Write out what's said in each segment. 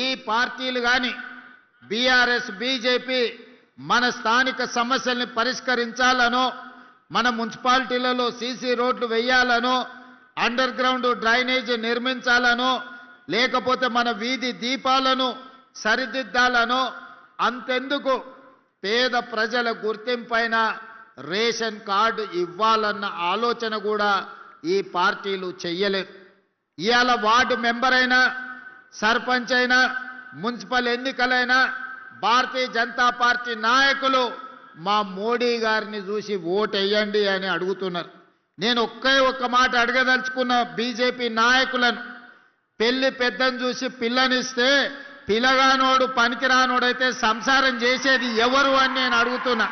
ఈ పార్టీలు కానీ బీఆర్ఎస్ బీజేపీ మన స్థానిక సమస్యల్ని పరిష్కరించాలనో మన మున్సిపాలిటీలలో సీసీ రోడ్లు వేయాలనో అండర్ గ్రౌండ్ డ్రైనేజ్ నిర్మించాలనో లేకపోతే మన వీధి దీపాలను సరిదిద్దాలనో అంతెందుకు పేద ప్రజల గుర్తింపైన రేషన్ కార్డు ఇవ్వాలన్న ఆలోచన కూడా ఈ పార్టీలు చెయ్యలేదు. ఇవాళ వార్డు మెంబర్ అయినా సర్పంచ్ అయినా మున్సిపల్ ఎన్నికలైనా భారతీయ జనతా పార్టీ నాయకులు మా మోడీ గారిని చూసి ఓటేయండి అని అడుగుతున్నారు. నేను ఒక్క మాట అడగదలుచుకున్న బీజేపీ నాయకులను, పెళ్లి పెద్దను చూసి పిల్లనిస్తే పిల్లగానోడు పనికిరానోడైతే సంసారం చేసేది ఎవరు అని నేను అడుగుతున్నా.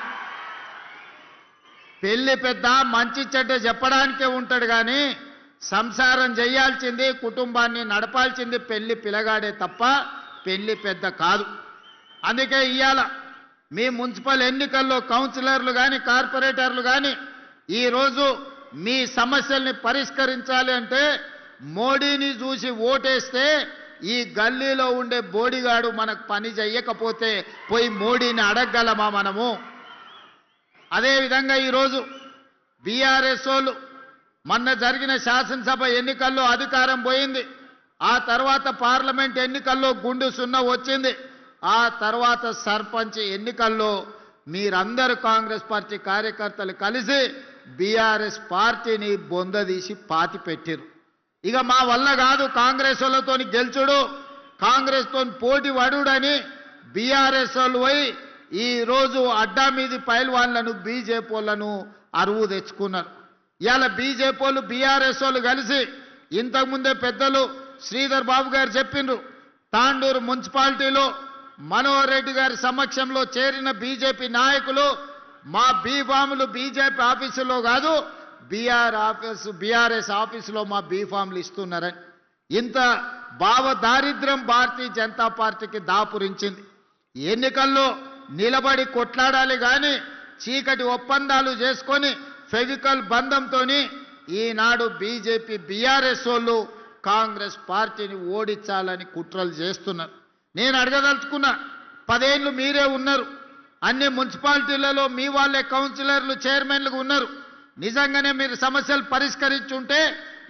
పెళ్లి పెద్ద మంచి చెడ్డ చెప్పడానికే ఉంటాడు కానీ సంసారం చేయాల్సింది, కుటుంబాన్ని నడపాల్సింది పెళ్లి పిల్లగాడే తప్ప పెళ్లి పెద్ద కాదు. అందుకే ఇవాళ మీ మున్సిపల్ ఎన్నికల్లో కౌన్సిలర్లు కానీ కార్పొరేటర్లు కానీ ఈరోజు మీ సమస్యల్ని పరిష్కరించాలి అంటే మోడీని చూసి ఓటేస్తే ఈ గల్లీలో ఉండే బోడిగాడు మనకు పని చెయ్యకపోతే పోయి మోడీని అడగగలమా మనము? అదేవిధంగా ఈరోజు బీఆర్ఎస్ వాళ్ళు మొన్న జరిగిన శాసనసభ ఎన్నికల్లో అధికారం పోయింది. ఆ తర్వాత పార్లమెంట్ ఎన్నికల్లో గుండు సున్నా వచ్చింది. ఆ తర్వాత సర్పంచ్ ఎన్నికల్లో మీరందరూ కాంగ్రెస్ పార్టీ కార్యకర్తలు కలిసి బీఆర్ఎస్ పార్టీని బొందదీసి పాతి పెట్టారు. ఇక మా వల్ల కాదు కాంగ్రెస్ వాళ్ళతో గెలుచుడు, కాంగ్రెస్తో పోటీ వడుడని బీఆర్ఎస్ వాళ్ళు పోయి ఈరోజు అడ్డా మీది పైల్వాన్లను బీజేపీ వాళ్ళను అరువు తెచ్చుకున్నారు. ఇవాళ బీజేపీ వాళ్ళు బీఆర్ఎస్ వాళ్ళు కలిసి ఇంతకుముందే పెద్దలు శ్రీధర్ బాబు గారు చెప్పిండ్రు, తాండూరు మున్సిపాలిటీలో మనోహర్ రెడ్డి గారి సమక్షంలో చేరిన బీజేపీ నాయకులు మా బీఫాములు బీజేపీ ఆఫీసులో కాదు బీఆర్ఎస్ ఆఫీసులో మా బీఫాములు ఇస్తున్నారని. ఇంత భావ దారిద్ర్యం భారతీయ జనతా పార్టీకి దాపురించింది. ఎన్నికల్లో నిలబడి కొట్లాడాలి కానీ చీకటి ఒప్పందాలు చేసుకొని ఫెవికల్ బంధంతో ఈనాడు బీజేపీ బీఆర్ఎస్ వాళ్ళు కాంగ్రెస్ పార్టీని ఓడించాలని కుట్రలు చేస్తున్నారు. నేను అడగదలుచుకున్నా, 10 ఏళ్ళు మీరే ఉన్నారు, అన్ని మున్సిపాలిటీలలో మీ వాళ్ళే కౌన్సిలర్లు చైర్మన్లుగా ఉన్నారు. నిజంగానే మీరు సమస్యలు పరిష్కరించుంటే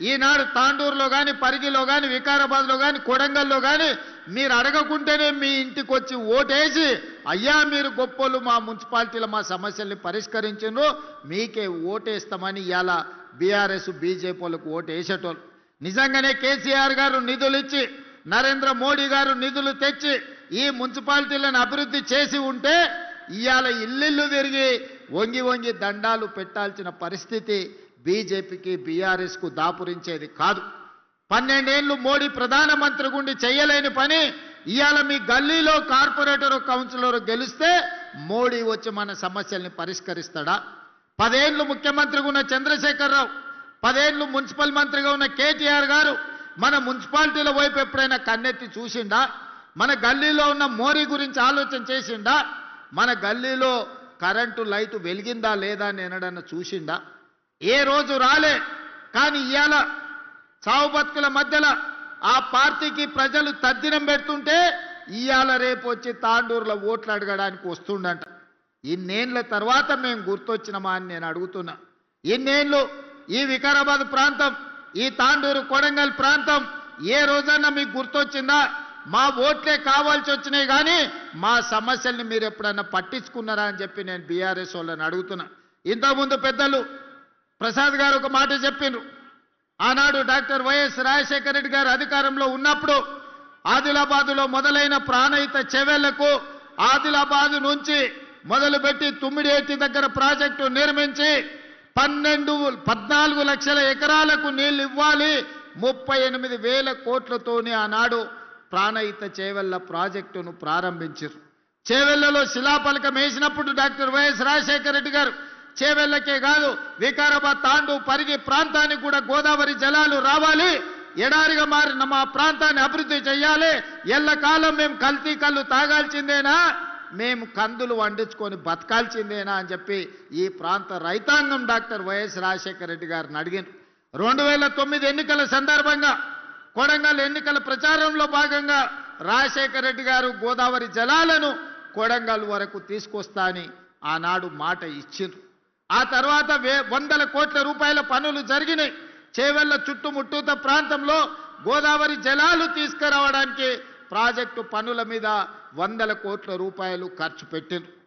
ఈనాడు తాండూరులో కానీ పరిగిలో కానీ వికారాబాద్లో కానీ కొడంగల్లో కానీ మీరు అడగకుంటేనే మీ ఇంటికి వచ్చి ఓటేసి అయ్యా మీరు గొప్పలు మా మున్సిపాలిటీలో మా సమస్యల్ని పరిష్కరించారు మీకే ఓటేస్తామని ఇవాళ బీఆర్ఎస్ బీజేపీ వాళ్ళకు ఓటేసేటోళ్ళు. నిజంగానే కేసీఆర్ గారు నిధులు ఇచ్చి నరేంద్ర మోడీ గారు నిధులు తెచ్చి ఈ మున్సిపాలిటీలను అభివృద్ధి చేసి ఉంటే ఇవాళ ఇల్లు తిరిగి వంగి వంగి దండాలు పెట్టాల్సిన పరిస్థితి బీజేపీకి బీఆర్ఎస్కు దాపురించేది కాదు. 12 ఏళ్ళు మోడీ ప్రధానమంత్రి గుండి చేయలేని పని ఇవాళ మీ గల్లీలో కార్పొరేటర్ కౌన్సిలర్ గెలిస్తే మోడీ వచ్చి మన సమస్యల్ని పరిష్కరిస్తాడా? 10 ఏళ్ళు ముఖ్యమంత్రిగా ఉన్న చంద్రశేఖరరావు, 10 ఏళ్ళు మున్సిపల్ మంత్రిగా ఉన్న కేటీఆర్ గారు మన మున్సిపాలిటీల వైపు ఎప్పుడైనా కన్నెత్తి చూసిండా? మన గల్లీలో ఉన్న మోరీ గురించి ఆలోచన చేసిండా? మన గల్లీలో కరెంటు లైటు వెలిగిందా లేదా అని ఎన్నడన్నా చూసిండా? ఏ రోజు రాలే. కానీ ఇవాళ చావు బతుకుల మధ్యలో ఆ పార్టీకి ప్రజలు తద్దినం పెడుతుంటే ఇవాళ రేపు వచ్చి తాండూరులో ఓట్లు అడగడానికి వస్తుండంట. ఇన్నేళ్ల తర్వాత మేము గుర్తొచ్చినమా అని నేను అడుగుతున్నా. ఇన్నేళ్ళు ఈ వికారాబాద్ ప్రాంతం, ఈ తాండూరు కొడంగల్ ప్రాంతం ఏ రోజన్నా మీకు గుర్తొచ్చిందా? మా ఓట్లే కావాల్సి వచ్చినాయి కానీ మా సమస్యల్ని మీరు ఎప్పుడన్నా పట్టించుకున్నారా అని చెప్పి నేను బీఆర్ఎస్ వాళ్ళని అడుగుతున్నా. ఇంతకుముందు పెద్దలు ప్రసాద్ గారు ఒక మాట చెప్పిండ్రు. ఆనాడు డాక్టర్ వైఎస్ రాజశేఖర రెడ్డి గారు అధికారంలో ఉన్నప్పుడు ఆదిలాబాదులో మొదలైన ప్రాణహిత చెవెళ్లకు ఆదిలాబాదు నుంచి మొదలుపెట్టి తుమ్మిడిఏటి దగ్గర ప్రాజెక్టు నిర్మించి 14 లక్షల ఎకరాలకు నీళ్లు ఇవ్వాలి, 38,000 కోట్లతోనే ఆనాడు ప్రాణహిత చేవెళ్ల ప్రాజెక్టును ప్రారంభించారు. చేవెళ్లలో శిలాఫలకం వేసినప్పుడు డాక్టర్ వైఎస్ రాజశేఖర రెడ్డి గారు చేవెళ్లకే కాదు వికారాబాద్ తాండూ పరిగి ప్రాంతానికి కూడా గోదావరి జలాలు రావాలి, ఎడారిగా మారిన మా ప్రాంతాన్ని అభివృద్ధి చేయాలి, ఎల్లకాలం మేము కల్తీ కళ్ళు తాగాల్సిందేనా, మేము కందులు వండించుకొని బతకాల్సిందేనా అని చెప్పి ఈ ప్రాంత రైతాంగం డాక్టర్ వైఎస్ రాజశేఖర రెడ్డి గారిని అడిగారు. 2009 ఎన్నికల సందర్భంగా కొడంగల్ ఎన్నికల ప్రచారంలో భాగంగా రాజశేఖర రెడ్డి గారు గోదావరి జలాలను కొడంగల్ వరకు తీసుకొస్తా అని ఆనాడు మాట ఇచ్చిండ్రు. ఆ తర్వాత వందల కోట్ల రూపాయల పనులు జరిగినాయి. చేవెళ్ల చుట్టుముట్టూత ప్రాంతంలో గోదావరి జలాలు తీసుకురావడానికి ప్రాజెక్టు పనుల మీద వందల కోట్ల రూపాయలు ఖర్చు పెట్టిండ్రు.